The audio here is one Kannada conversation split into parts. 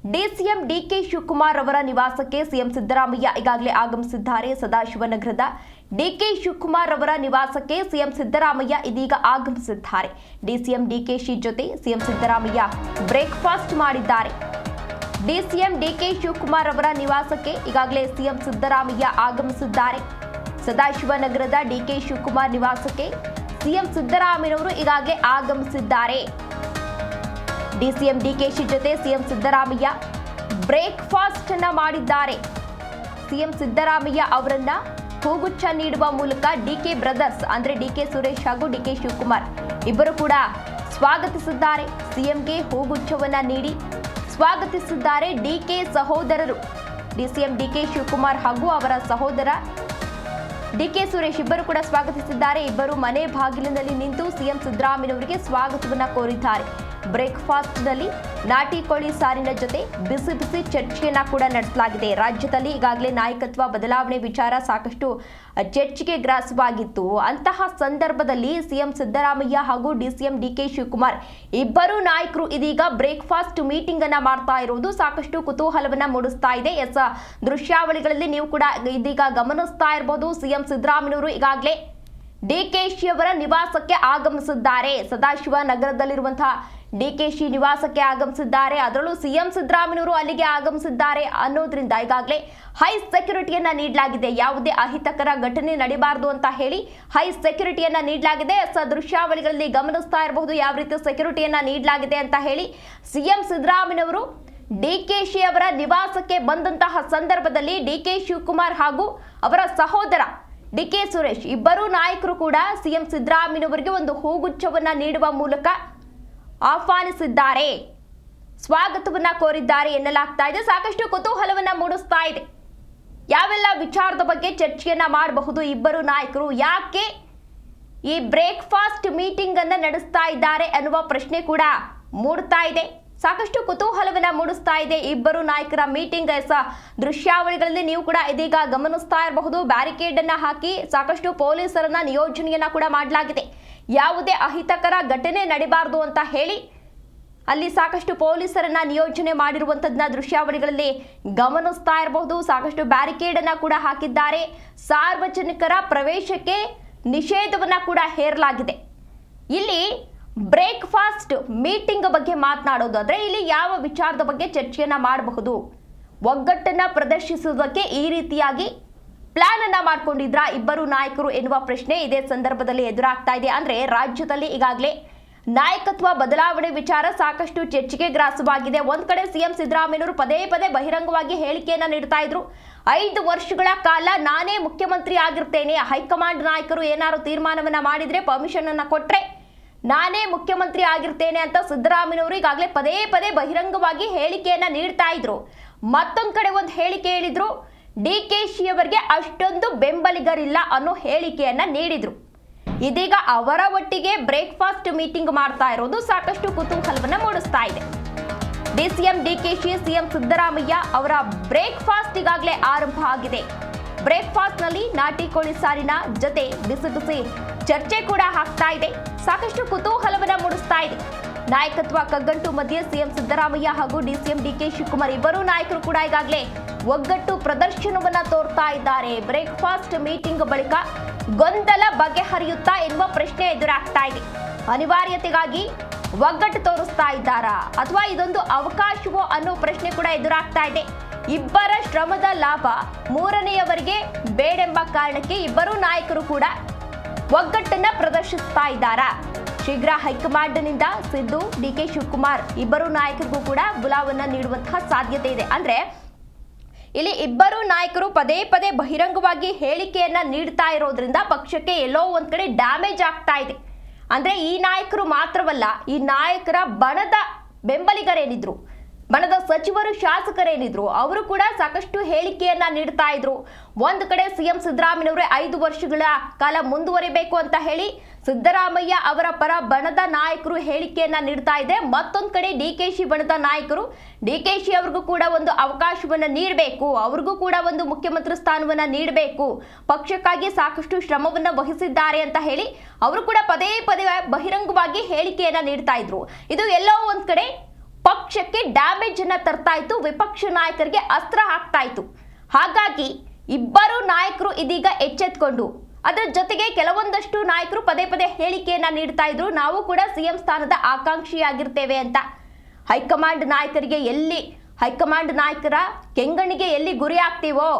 ಡಿಸಿಎಂ ಡಿಕೆ ಶಿವಕುಮಾರ್ ಅವರ ನಿವಾಸಕ್ಕೆ ಸಿಎಂ ಸಿದ್ದರಾಮಯ್ಯ ಈಗಾಗಲೇ ಆಗಮಿಸಿದ್ದಾರೆ. ಸದಾಶಿವನಗರದ ಡಿಕೆ ಶಿವಕುಮಾರ್ ಅವರ ನಿವಾಸಕ್ಕೆ ಸಿಎಂ ಸಿದ್ದರಾಮಯ್ಯ ಇದೀಗ ಆಗಮಿಸಿದ್ದಾರೆ. ಡಿಸಿಎಂ ಡಿಕೆಶಿ ಜೊತೆ ಸಿಎಂ ಸಿದ್ದರಾಮಯ್ಯ ಬ್ರೇಕ್ಫಾಸ್ಟ್ ಮಾಡಿದ್ದಾರೆ. ಡಿಸಿಎಂ ಡಿಕೆ ಶಿವಕುಮಾರ್ ಅವರ ನಿವಾಸಕ್ಕೆ ಈಗಾಗಲೇ ಸಿಎಂ ಸಿದ್ದರಾಮಯ್ಯ ಆಗಮಿಸಿದ್ದಾರೆ. ಸದಾಶಿವನಗರದ ಡಿಕೆ ಶಿವಕುಮಾರ್ ನಿವಾಸಕ್ಕೆ ಸಿಎಂ ಸಿದ್ದರಾಮಯ್ಯನವರು ಈಗಾಗಲೇ ಆಗಮಿಸಿದ್ದಾರೆ. ಡಿಸಿಎಂ ಡಿಕೆಶಿ ಜೊತೆ ಸಿಎಂ ಸಿದ್ದರಾಮಯ್ಯ ಬ್ರೇಕ್ಫಾಸ್ಟ್ ಅನ್ನ ಮಾಡಿದ್ದಾರೆ. ಸಿಎಂ ಸಿದ್ದರಾಮಯ್ಯ ಅವರನ್ನ ಹೂಗುಚ್ಛ ನೀಡುವ ಮೂಲಕ ಡಿಕೆ ಬ್ರದರ್ಸ್ ಅಂದ್ರೆ ಡಿಕೆ ಸುರೇಶ್ ಹಾಗೂ ಡಿಕೆ ಶಿವಕುಮಾರ್ ಇಬ್ಬರು ಕೂಡ ಸ್ವಾಗತಿಸಿದ್ದಾರೆ. ಸಿಎಂಗೆ ಹೂಗುಚ್ಛವನ್ನ ನೀಡಿ ಸ್ವಾಗತಿಸಿದ್ದಾರೆ ಡಿಕೆ ಸಹೋದರರು. ಡಿಸಿಎಂ ಡಿಕೆ ಶಿವಕುಮಾರ್ ಹಾಗೂ ಅವರ ಸಹೋದರ ಡಿಕೆ ಸುರೇಶ್ ಇಬ್ಬರು ಕೂಡ ಸ್ವಾಗತಿಸಿದ್ದಾರೆ. ಇಬ್ಬರು ಮನೆ ಬಾಗಿಲಿನಲ್ಲಿ ನಿಂತು ಸಿಎಂ ಸಿದ್ದರಾಮಯ್ಯನವರಿಗೆ ಸ್ವಾಗತವನ್ನ ಕೋರಿದ್ದಾರೆ. ಬ್ರೇಕ್ಫಾಸ್ಟ್ನಲ್ಲಿ ನಾಟಿ ಕೋಳಿ ಸಾರಿನ ಜೊತೆ ಬಿಸಿ ಬಿಸಿ ಚರ್ಚೆಯನ್ನ ಕೂಡ ನಡೆಸಲಾಗಿದೆ. ರಾಜ್ಯದಲ್ಲಿ ಈಗಾಗಲೇ ನಾಯಕತ್ವ ಬದಲಾವಣೆ ವಿಚಾರ ಸಾಕಷ್ಟು ಚರ್ಚೆಗೆ ಗ್ರಾಸವಾಗಿತ್ತು. ಅಂತಹ ಸಂದರ್ಭದಲ್ಲಿ ಸಿಎಂ ಸಿದ್ದರಾಮಯ್ಯ ಹಾಗೂ ಡಿಸಿಎಂ ಡಿಕೆ ಶಿವಕುಮಾರ್ ಇಬ್ಬರು ನಾಯಕರು ಇದೀಗ ಬ್ರೇಕ್ಫಾಸ್ಟ್ ಮೀಟಿಂಗ್ ಅನ್ನ ಮಾಡ್ತಾ ಇರುವುದು ಸಾಕಷ್ಟು ಕುತೂಹಲವನ್ನ ಮೂಡಿಸ್ತಾ ಇದೆ. ದೃಶ್ಯಾವಳಿಗಳಲ್ಲಿ ನೀವು ಕೂಡ ಇದೀಗ ಗಮನಿಸ್ತಾ ಇರಬಹುದು. ಸಿಎಂ ಸಿದ್ದರಾಮಯ್ಯನವರು ಈಗಾಗಲೇ ಡಿಕೆಶಿ ಅವರ ನಿವಾಸಕ್ಕೆ ಆಗಮಿಸಿದ್ದಾರೆ. ಸದಾಶಿವ ನಗರದಲ್ಲಿರುವಂತಹ ಡಿಕೆಶಿ ನಿವಾಸಕ್ಕೆ ಆಗಮಿಸಿದ್ದಾರೆ. ಅದರಲ್ಲೂ ಸಿಎಂ ಸಿದ್ದರಾಮಯ್ಯನವರು ಅಲ್ಲಿಗೆ ಆಗಮಿಸಿದ್ದಾರೆ ಅನ್ನೋದ್ರಿಂದ ಈಗಾಗಲೇ ಹೈ ಸೆಕ್ಯೂರಿಟಿಯನ್ನ ನೀಡಲಾಗಿದೆ. ಯಾವುದೇ ಅಹಿತಕರ ಘಟನೆ ನಡೀಬಾರದು ಅಂತ ಹೇಳಿ ಹೈ ಸೆಕ್ಯೂರಿಟಿಯನ್ನ ನೀಡಲಾಗಿದೆ. ದೃಶ್ಯಾವಳಿಗಳಲ್ಲಿ ಗಮನಿಸ್ತಾ ಇರಬಹುದು ಯಾವ ರೀತಿ ಸೆಕ್ಯೂರಿಟಿಯನ್ನ ನೀಡಲಾಗಿದೆ ಅಂತ ಹೇಳಿ. ಸಿಎಂ ಸಿದ್ದರಾಮಯ್ಯನವರು ಡಿಕೆಶಿ ಅವರ ನಿವಾಸಕ್ಕೆ ಬಂದಂತಹ ಸಂದರ್ಭದಲ್ಲಿ ಡಿಕೆ ಶಿವಕುಮಾರ್ ಹಾಗೂ ಅವರ ಸಹೋದರ ಡಿಕೆ ಸುರೇಶ್ ಇಬ್ಬರು ನಾಯಕರು ಕೂಡ ಸಿಎಂ ಸಿದ್ದರಾಮಯ್ಯನವರಿಗೆ ಒಂದು ಹೂಗುಚ್ಛವನ್ನ ನೀಡುವ ಮೂಲಕ ಆಹ್ವಾನಿಸಿದ್ದಾರೆ, ಸ್ವಾಗತವನ್ನ ಕೋರಿದ್ದಾರೆ ಎನ್ನಲಾಗ್ತಾ ಇದೆ. ಸಾಕಷ್ಟು ಕುತೂಹಲವನ್ನ ಮೂಡಿಸ್ತಾ ಇದೆ. ಯಾವೆಲ್ಲ ವಿಚಾರದ ಬಗ್ಗೆ ಚರ್ಚೆಯನ್ನ ಮಾಡಬಹುದು ಇಬ್ಬರು ನಾಯಕರು, ಯಾಕೆ ಈ ಬ್ರೇಕ್ಫಾಸ್ಟ್ ಮೀಟಿಂಗ್ ಅನ್ನ ನಡೆಸ್ತಾ ಇದ್ದಾರೆ ಅನ್ನುವ ಪ್ರಶ್ನೆ ಕೂಡ ಮೂಡ್ತಾ ಇದೆ. ಸಾಕಷ್ಟು ಕುತೂಹಲವನ್ನ ಮೂಡಿಸ್ತಾ ಇದೆ ಇಬ್ಬರು ನಾಯಕರ ಮೀಟಿಂಗ್. ದೃಶ್ಯಾವಳಿಗಳಲ್ಲಿ ನೀವು ಕೂಡ ಇದೀಗ ಗಮನಿಸ್ತಾ ಇರಬಹುದು. ಬ್ಯಾರಿಕೇಡ್ ಅನ್ನ ಹಾಕಿ ಸಾಕಷ್ಟು ಪೊಲೀಸರನ್ನ ನಿಯೋಜನೆಯನ್ನ ಕೂಡ ಮಾಡಲಾಗಿದೆ. ಯಾವುದೇ ಅಹಿತಕರ ಘಟನೆ ನಡೀಬಾರದು ಅಂತ ಹೇಳಿ ಅಲ್ಲಿ ಸಾಕಷ್ಟು ಪೊಲೀಸರನ್ನ ನಿಯೋಜನೆ ಮಾಡಿರುವಂತದನ್ನ ದೃಶ್ಯಾವಳಿಗಳಲ್ಲಿ ಗಮನಿಸ್ತಾ ಇರಬಹುದು. ಸಾಕಷ್ಟು ಬ್ಯಾರಿಕೇಡ್ ಅನ್ನ ಕೂಡ ಹಾಕಿದ್ದಾರೆ. ಸಾರ್ವಜನಿಕರ ಪ್ರವೇಶಕ್ಕೆ ನಿಷೇಧವನ್ನ ಕೂಡ ಹೇರಲಾಗಿದೆ. ಇಲ್ಲಿ ಬ್ರೇಕ್ಫಾಸ್ಟ್ ಮೀಟಿಂಗ್ ಬಗ್ಗೆ ಮಾತನಾಡೋದಾದ್ರೆ ಇಲ್ಲಿ ಯಾವ ವಿಚಾರದ ಬಗ್ಗೆ ಚರ್ಚೆಯನ್ನ ಮಾಡಬಹುದು? ಒಗ್ಗಟ್ಟನ್ನ ಪ್ರದರ್ಶಿಸುವುದಕ್ಕೆ ಈ ರೀತಿಯಾಗಿ ಪ್ಲಾನ್ ಅನ್ನ ಮಾಡ್ಕೊಂಡಿದ್ರ ಇಬ್ಬರು ನಾಯಕರು ಎನ್ನುವ ಪ್ರಶ್ನೆ ಇದೇ ಸಂದರ್ಭದಲ್ಲಿ ಎದುರಾಗ್ತಾ ಇದೆ. ಅಂದ್ರೆ ರಾಜ್ಯದಲ್ಲಿ ಈಗಾಗಲೇ ನಾಯಕತ್ವ ಬದಲಾವಣೆ ವಿಚಾರ ಸಾಕಷ್ಟು ಚರ್ಚೆಗೆ ಗ್ರಾಸವಾಗಿದೆ. ಒಂದ್ ಕಡೆ ಸಿಎಂ ಸಿದ್ದರಾಮಯ್ಯನವರು ಪದೇ ಪದೇ ಬಹಿರಂಗವಾಗಿ ಹೇಳಿಕೆಯನ್ನ ನೀಡ್ತಾ ಇದ್ರು. 5 ವರ್ಷಗಳ ಕಾಲ ನಾನೇ ಮುಖ್ಯಮಂತ್ರಿ ಆಗಿರ್ತೇನೆ, ಹೈಕಮಾಂಡ್ ನಾಯಕರು ಏನಾದ್ರು ತೀರ್ಮಾನವನ್ನ ಮಾಡಿದ್ರೆ ಪರ್ಮಿಷನ್ ಅನ್ನ ಕೊಟ್ರೆ ನಾನೇ ಮುಖ್ಯಮಂತ್ರಿ ಆಗಿರ್ತೇನೆ ಅಂತ ಸಿದ್ದರಾಮಯ್ಯನವರು ಈಗಾಗಲೇ ಪದೇ ಪದೇ ಬಹಿರಂಗವಾಗಿ ಹೇಳಿಕೆಯನ್ನ ನೀಡ್ತಾ ಇದ್ರು. ಮತ್ತೊಂದ್ ಕಡೆ ಒಂದು ಹೇಳಿಕೆ ಹೇಳಿದ್ರು, ಡಿಕೆಶಿ ಅವರಿಗೆ ಅಷ್ಟೊಂದು ಬೆಂಬಲಿಗರಿಲ್ಲ ಅನ್ನೋ ಹೇಳಿಕೆಯನ್ನ ನೀಡಿದ್ರು. ಇದೀಗ ಅವರ ಒಟ್ಟಿಗೆ ಬ್ರೇಕ್ಫಾಸ್ಟ್ ಮೀಟಿಂಗ್ ಮಾಡ್ತಾ ಇರೋದು ಸಾಕಷ್ಟು ಕುತೂಹಲವನ್ನ ಮೂಡಿಸ್ತಾ ಇದೆ. ಡಿಸಿಎಂ ಡಿಕೆಶಿ ಸಿಎಂ ಸಿದ್ದರಾಮಯ್ಯ ಅವರ ಬ್ರೇಕ್ಫಾಸ್ಟ್ ಈಗಾಗಲೇ ಆರಂಭ ಆಗಿದೆ. ಬ್ರೇಕ್ಫಾಸ್ಟ್ ನಲ್ಲಿ ನಾಟಿ ಕೋಳಿ ಸಾರಿನ ಜೊತೆ ಬಿಸಿ ಬಿಸಿ ಚರ್ಚೆ ಕೂಡ ಆಗ್ತಾ ಇದೆ. ಸಾಕಷ್ಟು ಕುತೂಹಲವನ್ನ ಮೂಡಿಸ್ತಾ ಇದೆ. ನಾಯಕತ್ವ ಕಗ್ಗಂಟು ಮಧ್ಯೆ ಸಿಎಂ ಸಿದ್ದರಾಮಯ್ಯ ಹಾಗೂ ಡಿಸಿಎಂ ಡಿಕೆ ಶಿವಕುಮಾರ್ ಇಬ್ಬರು ನಾಯಕರು ಕೂಡ ಈಗಾಗಲೇ ಒಗ್ಗಟ್ಟು ಪ್ರದರ್ಶನವನ್ನ ತೋರ್ತಾ ಇದ್ದಾರೆ. ಬ್ರೇಕ್ಫಾಸ್ಟ್ ಮೀಟಿಂಗ್ ಬಳಿಕ ಗೊಂದಲ ಬಗೆಹರಿಯುತ್ತಾ ಎನ್ನುವ ಪ್ರಶ್ನೆ ಎದುರಾಗ್ತಾ ಇದೆ. ಅನಿವಾರ್ಯತೆಗಾಗಿ ಒಗ್ಗಟ್ಟು ತೋರಿಸ್ತಾ ಇದ್ದಾರಾ ಅಥವಾ ಇದೊಂದು ಅವಕಾಶವೋ ಅನ್ನೋ ಪ್ರಶ್ನೆ ಕೂಡ ಎದುರಾಗ್ತಾ ಇದೆ. ಇಬ್ಬರ ಶ್ರಮದ ಲಾಭ ಮೂರನೆಯವರಿಗೆ ಬೇಡೆಂಬ ಕಾರಣಕ್ಕೆ ಇಬ್ಬರು ನಾಯಕರು ಕೂಡ ಒಗ್ಗಟ್ಟನ್ನ ಪ್ರದರ್ಶಿಸ್ತಾ ಇದ್ದಾರಾ? ಶೀಘ್ರ ಹೈಕಮಾಂಡ್ನಿಂದ ಸಿದ್ದು ಡಿಕೆ ಶಿವಕುಮಾರ್ ಇಬ್ಬರು ನಾಯಕರಿಗೂ ಕೂಡ ಬುಲಾವನ್ನ ನೀಡುವಂತಹ ಸಾಧ್ಯತೆ ಇದೆ. ಅಂದ್ರೆ ಇಲ್ಲಿ ಇಬ್ಬರು ನಾಯಕರು ಪದೇ ಪದೇ ಬಹಿರಂಗವಾಗಿ ಹೇಳಿಕೆಯನ್ನ ನೀಡ್ತಾ ಇರೋದ್ರಿಂದ ಪಕ್ಷಕ್ಕೆ ಎಲ್ಲೋ ಒಂದ್ ಕಡೆ ಡ್ಯಾಮೇಜ್ ಆಗ್ತಾ ಇದೆ. ಅಂದ್ರೆ ಈ ನಾಯಕರು ಮಾತ್ರವಲ್ಲ, ಈ ನಾಯಕರ ಬಣದ ಬೆಂಬಲಿಗರೇನಿದ್ರು, ಬಣದ ಸಚಿವರು ಶಾಸಕರೇನಿದ್ರು ಅವರು ಕೂಡ ಸಾಕಷ್ಟು ಹೇಳಿಕೆಯನ್ನ ನೀಡ್ತಾ ಇದ್ರು. ಒಂದು ಕಡೆ ಸಿಎಂ ಸಿದ್ದರಾಮಯ್ಯನವರೇ 5 ವರ್ಷಗಳ ಕಾಲ ಮುಂದುವರಿಬೇಕು ಅಂತ ಹೇಳಿ ಸಿದ್ದರಾಮಯ್ಯ ಅವರ ಪರ ಬಣದ ನಾಯಕರು ಹೇಳಿಕೆಯನ್ನ ನೀಡ್ತಾ ಇದೆ. ಮತ್ತೊಂದು ಕಡೆ ಡಿಕೆಶಿ ಬಣದ ನಾಯಕರು ಡಿಕೆಶಿ ಅವ್ರಿಗೂ ಕೂಡ ಒಂದು ಅವಕಾಶವನ್ನ ನೀಡಬೇಕು, ಅವ್ರಿಗೂ ಕೂಡ ಒಂದು ಮುಖ್ಯಮಂತ್ರಿ ಸ್ಥಾನವನ್ನ ನೀಡಬೇಕು, ಪಕ್ಷಕ್ಕಾಗಿ ಸಾಕಷ್ಟು ಶ್ರಮವನ್ನ ವಹಿಸಿದ್ದಾರೆ ಅಂತ ಹೇಳಿ ಅವರು ಕೂಡ ಪದೇ ಪದೇ ಬಹಿರಂಗವಾಗಿ ಹೇಳಿಕೆಯನ್ನ ನೀಡ್ತಾ ಇದ್ರು. ಇದು ಎಲ್ಲೋ ಒಂದ್ ಕಡೆ ಪಕ್ಷಕ್ಕೆ ಡ್ಯಾಮೇಜ್ ಅನ್ನ ತರ್ತಾ ಇತ್ತು, ವಿಪಕ್ಷ ನಾಯಕರಿಗೆ ಅಸ್ತ್ರ ಹಾಕ್ತಾ ಇತ್ತು. ಹಾಗಾಗಿ ಇಬ್ಬರು ನಾಯಕರು ಇದೀಗ ಎಚ್ಚೆತ್ಕೊಂಡು ಅದರ ಜೊತೆಗೆ ಕೆಲವೊಂದಷ್ಟು ನಾಯಕರು ಪದೇ ಪದೇ ಹೇಳಿಕೆಯನ್ನ ನೀಡ್ತಾ ಇದ್ರು, ನಾವು ಕೂಡ ಸಿಎಂ ಸ್ಥಾನದ ಆಕಾಂಕ್ಷಿಯಾಗಿರ್ತೇವೆ ಅಂತ. ಹೈಕಮಾಂಡ್ ನಾಯಕರ ಕೆಂಗಣ್ಣಿಗೆ ಎಲ್ಲಿ ಗುರಿ ಆಗ್ತೀವೋ,